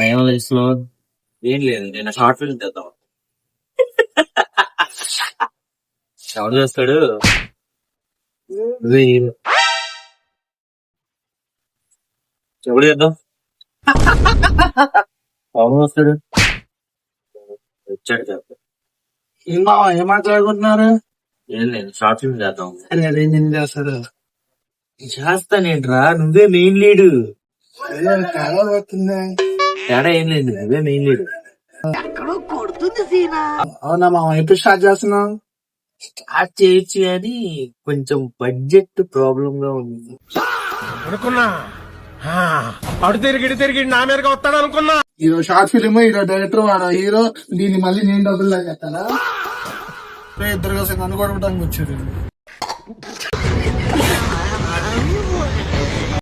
ఏమనిస్తున్నావు? ఏం లేదు, నేను షార్ట్ ఫిల్మ్ చేద్దాం. ఎవరు చేస్తాడు? ఎవడు చేద్దాం? ఎవరు వస్తాడు? వచ్చాడు చేద్దాం. ఏం మాట్లాడుకుంటున్నారు? ఏం లేదు, షార్ట్ ఫిల్మ్ చేద్దాం. అరే అదే నేను చేస్తాడు. చేస్తానేంట్రా, నువ్వే మెయిన్ లీడు. అవుతుంది. తేడా ఏం లేదు, నువ్వే మెయిన్ లీడు. అవునా మామ, ఎప్పుడు స్టార్ట్ చేస్తున్నావు? స్టార్ట్ చేయొచ్చు కానీ కొంచెం బడ్జెట్ ప్రాబ్లం గా ఉంది. అనుకున్నా అడు తిరిగి నా మీదగా వస్తాడు అనుకున్నా. Hero short film, hero director, వాడు హీరో. దీన్ని మళ్ళీ నేను డబ్బులు లాగెత్తాలా? ఇద్దరు కలిసి నన్ను కొడటానికి వచ్చారు.